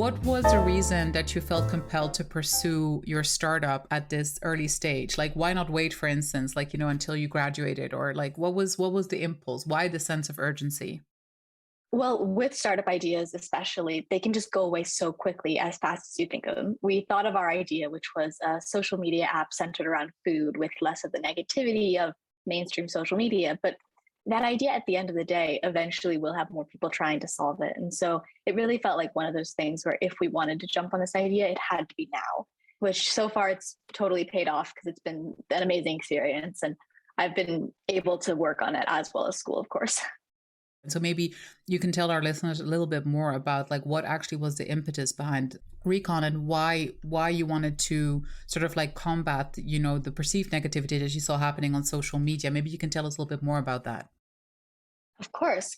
What was the reason that you felt compelled to pursue your startup at this early stage? Like, why not wait, for instance, like, until you graduated, or like, what was the impulse? Why the sense of urgency? Well, with startup ideas, especially, they can just go away so quickly as fast as you think of them. We thought of our idea, which was a social media app centered around food with less of the negativity of mainstream social media. But that idea at the end of the day eventually will have more people trying to solve it. And so it really felt like one of those things where if we wanted to jump on this idea, it had to be now, which so far it's totally paid off because it's been an amazing experience. And I've been able to work on it as well as school, of course. So maybe you can tell our listeners a little bit more about like what actually was the impetus behind Recon and why you wanted to sort of like combat, the perceived negativity that you saw happening on social media. Maybe you can tell us a little bit more about that. Of course.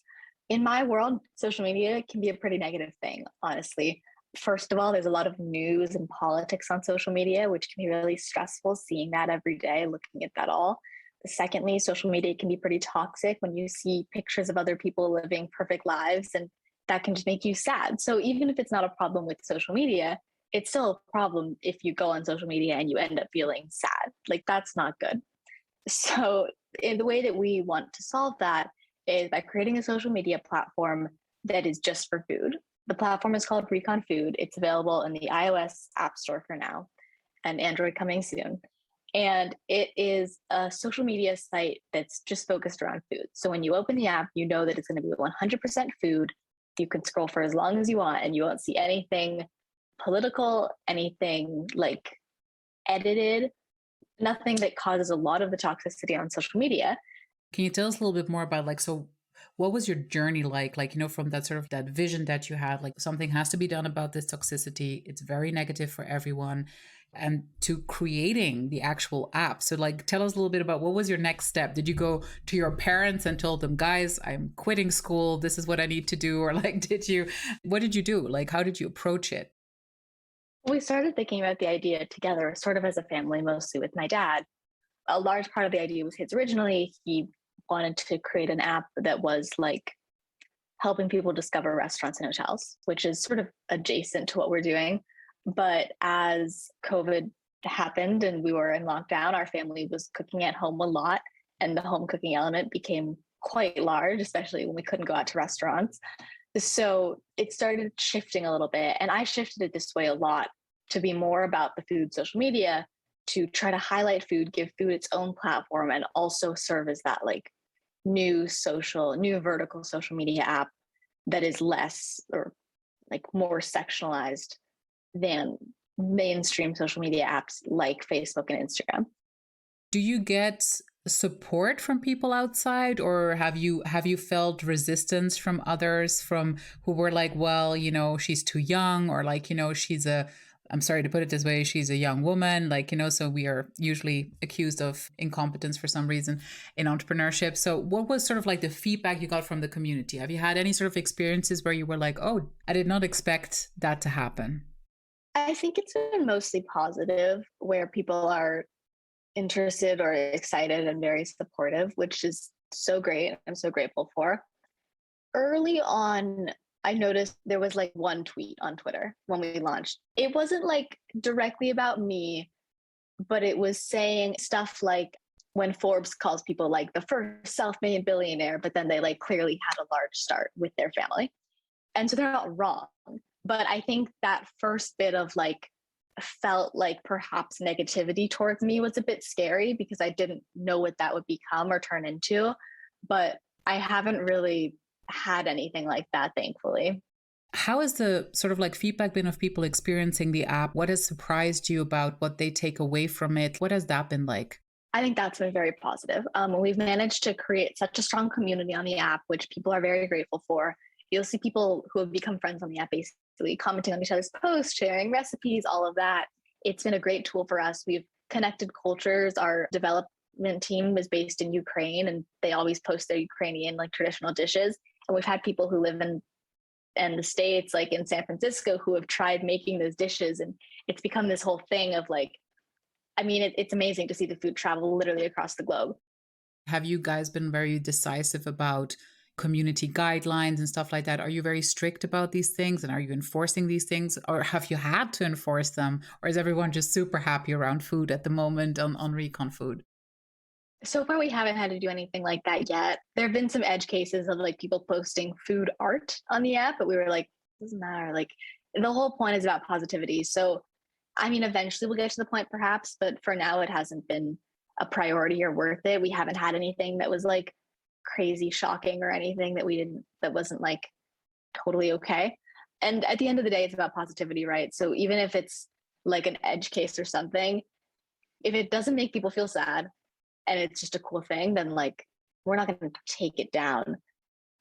In my world, social media can be a pretty negative thing, honestly. First of all, there's a lot of news and politics on social media, which can be really stressful seeing that every day, looking at that all. Secondly, social media can be pretty toxic when you see pictures of other people living perfect lives, and that can just make you sad. So even if it's not a problem with social media, it's still a problem if you go on social media and you end up feeling sad. Like that's not good. So in the way that we want to solve that is by creating a social media platform that is just for food. The platform is called Recon Food. It's available in the iOS App Store for now and Android coming soon. And it is a social media site that's just focused around food. So when you open the app, you know that it's going to be 100% food. You can scroll for as long as you want and you won't see anything political, anything like edited, nothing that causes a lot of the toxicity on social media. Can you tell us a little bit more about like, so what was your journey like? Like, from that sort of that vision that you had, like something has to be done about this toxicity. It's very negative for everyone. And to creating the actual app. So like, tell us a little bit about what was your next step? Did you go to your parents and told them, guys, I'm quitting school. This is what I need to do? Or like, what did you do? Like, how did you approach it? We started thinking about the idea together, sort of as a family, mostly with my dad. A large part of the idea was his originally. He wanted to create an app that was like helping people discover restaurants and hotels, which is sort of adjacent to what we're doing. But as COVID happened and we were in lockdown, our family was cooking at home a lot, and the home cooking element became quite large, especially when we couldn't go out to restaurants. So it started shifting a little bit. And I shifted it this way a lot to be more about the food social media, to try to highlight food, give food its own platform, and also serve as that like new vertical social media app that is less or like more sectionalized than mainstream social media apps like Facebook and Instagram. Do you get support from people outside, or have you felt resistance from others from who were like, well, she's too young, or like, she's a, I'm sorry to put it this way, she's a young woman, like, so we are usually accused of incompetence for some reason in entrepreneurship. So what was sort of like the feedback you got from the community? Have you had any sort of experiences where you were like, oh, I did not expect that to happen? I think it's been mostly positive, where people are interested or excited and very supportive, which is so great. I'm so grateful for. Early on, I noticed there was like one tweet on Twitter when we launched. It wasn't like directly about me, but it was saying stuff like when Forbes calls people like the first self-made billionaire, but then they like clearly had a large start with their family. And so they're not wrong. But I think that first bit of like felt like perhaps negativity towards me was a bit scary because I didn't know what that would become or turn into. But I haven't really had anything like that, thankfully. How has the sort of like feedback been of people experiencing the app? What has surprised you about what they take away from it? What has that been like? I think that's been very positive. We've managed to create such a strong community on the app, which people are very grateful for. You'll see people who have become friends on the app basically commenting on each other's posts, sharing recipes, all of that. It's been a great tool for us. We've connected cultures. Our development team was based in Ukraine, and they always post their Ukrainian like traditional dishes. And we've had people who live in the States, like in San Francisco, who have tried making those dishes. And it's become this whole thing of like, I mean, it's amazing to see the food travel literally across the globe. Have you guys been very decisive about community guidelines and stuff like that? Are you very strict about these things and are you enforcing these things or have you had to enforce them? Or is everyone just super happy around food at the moment on Recon Food? So far, we haven't had to do anything like that yet. There have been some edge cases of like people posting food art on the app, but we were like, doesn't matter. Like the whole point is about positivity. So, I mean, eventually we'll get to the point perhaps, but for now, it hasn't been a priority or worth it. We haven't had anything that was like crazy shocking or anything that we didn't, that wasn't like totally okay. And at the end of the day, it's about positivity, right? So even if it's like an edge case or something, if it doesn't make people feel sad and it's just a cool thing, then like we're not going to take it down.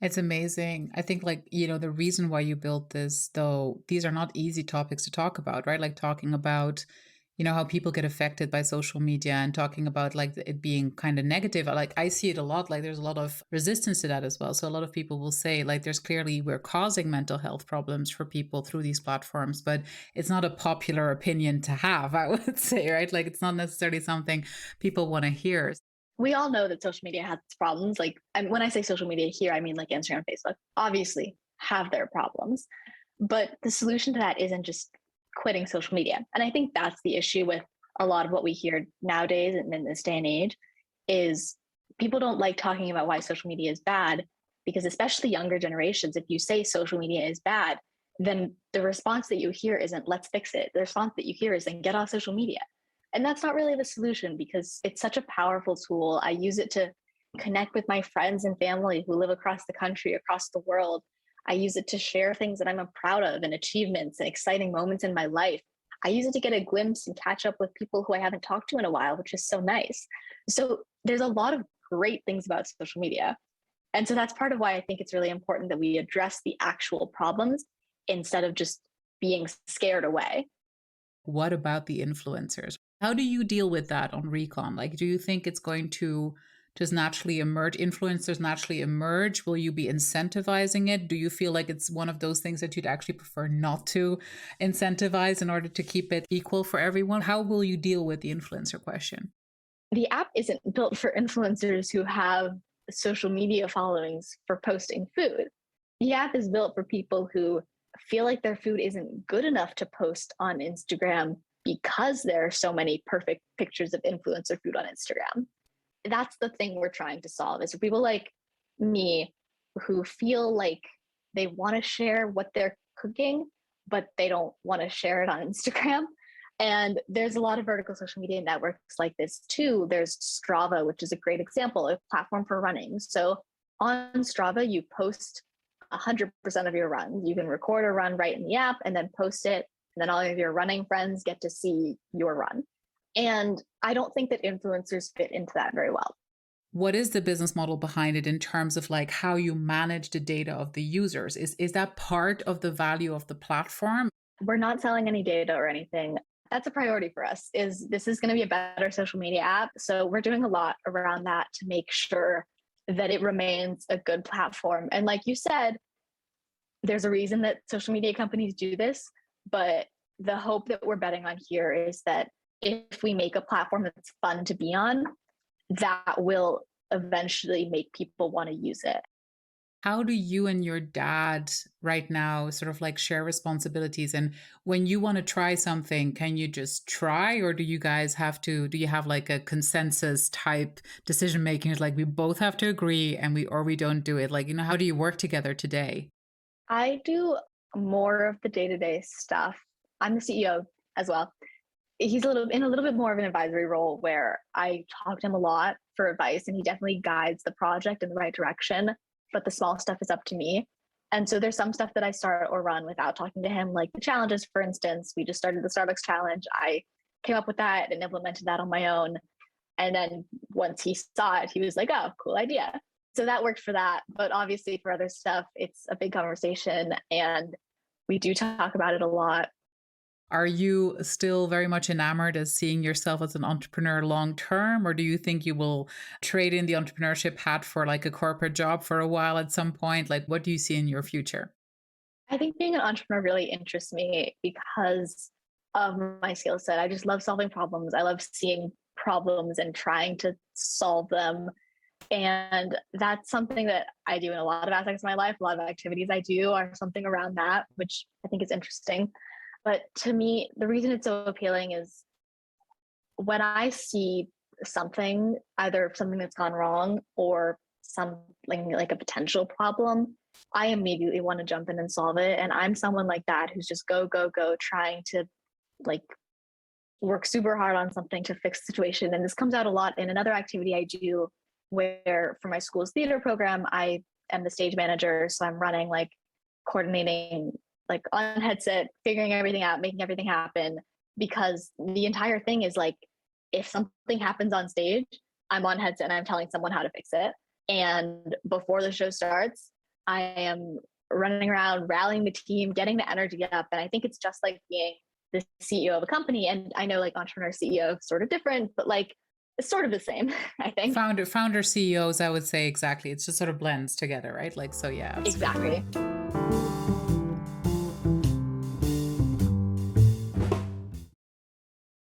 It's amazing. I think, like, the reason why you built this, though, these are not easy topics to talk about, right? Like talking about, how people get affected by social media and talking about like it being kind of negative. Like I see it a lot, like there's a lot of resistance to that as well. So a lot of people will say like there's clearly we're causing mental health problems for people through these platforms, but it's not a popular opinion to have, I would say, right? Like it's not necessarily something people want to hear. We all know that social media has its problems. Like, and when I say social media here, I mean like Instagram, Facebook, obviously have their problems. But the solution to that isn't just quitting social media. And I think that's the issue with a lot of what we hear nowadays and in this day and age is people don't like talking about why social media is bad because especially younger generations, if you say social media is bad, then the response that you hear isn't let's fix it. The response that you hear is then get off social media. And that's not really the solution because it's such a powerful tool. I use it to connect with my friends and family who live across the country, across the world. I use it to share things that I'm proud of and achievements and exciting moments in my life. I use it to get a glimpse and catch up with people who I haven't talked to in a while, which is so nice. So there's a lot of great things about social media. And so that's part of why I think it's really important that we address the actual problems instead of just being scared away. What about the influencers? How do you deal with that on Recon? Like, do you think it's going to just naturally emerge? Influencers naturally emerge? Will you be incentivizing it? Do you feel like it's one of those things that you'd actually prefer not to incentivize in order to keep it equal for everyone? How will you deal with the influencer question? The app isn't built for influencers who have social media followings for posting food. The app is built for people who feel like their food isn't good enough to post on Instagram because there are so many perfect pictures of influencer food on Instagram. That's the thing we're trying to solve is for people like me who feel like they want to share what they're cooking, but they don't want to share it on Instagram. And there's a lot of vertical social media networks like this too. There's Strava, which is a great example, a platform for running. So on Strava, you post 100% of your runs. You can record a run right in the app and then post it. And then all of your running friends get to see your run. And I don't think that influencers fit into that very well. What is the business model behind it in terms of like how you manage the data of the users? Is that part of the value of the platform? We're not selling any data or anything. That's a priority for us. Is this is going to be a better social media app. So we're doing a lot around that to make sure that it remains a good platform. And like you said, there's a reason that social media companies do this, but the hope that we're betting on here is that if we make a platform that's fun to be on, that will eventually make people want to use it. How do you and your dad right now sort of like share responsibilities? And when you want to try something, can you just try, or do you guys have to, do you have like a consensus type decision making? It's like we both have to agree and we don't do it. Like, how do you work together today? I do more of the day-to-day stuff. I'm the CEO as well. He's a little bit more of an advisory role where I talk to him a lot for advice and he definitely guides the project in the right direction, but the small stuff is up to me. And so there's some stuff that I start or run without talking to him, like the challenges, for instance. We just started the Starbucks challenge. I came up with that and implemented that on my own. And then once he saw it, he was like, oh, cool idea. So that worked for that. But obviously for other stuff, it's a big conversation and we do talk about it a lot. Are you still very much enamored as seeing yourself as an entrepreneur long term, or do you think you will trade in the entrepreneurship hat for like a corporate job for a while at some point? Like, what do you see in your future? I think being an entrepreneur really interests me because of my skill set. I just love solving problems. I love seeing problems and trying to solve them. And that's something that I do in a lot of aspects of my life. A lot of activities I do are something around that, which I think is interesting. But to me, the reason it's so appealing is when I see something, either something that's gone wrong or something like a potential problem, I immediately want to jump in and solve it. And I'm someone like that who's just go, go, go, trying to like work super hard on something to fix the situation. And this comes out a lot in another activity I do where for my school's theater program, I am the stage manager. So I'm running like coordinating like on headset, figuring everything out, making everything happen. Because the entire thing is like, if something happens on stage, I'm on headset and I'm telling someone how to fix it. And before the show starts, I am running around, rallying the team, getting the energy up. And I think it's just like being the CEO of a company. And I know like entrepreneur CEO is sort of different, but like it's sort of the same, I think. Founder CEOs, I would say exactly. It just sort of blends together, right? Like, so yeah, absolutely. Exactly.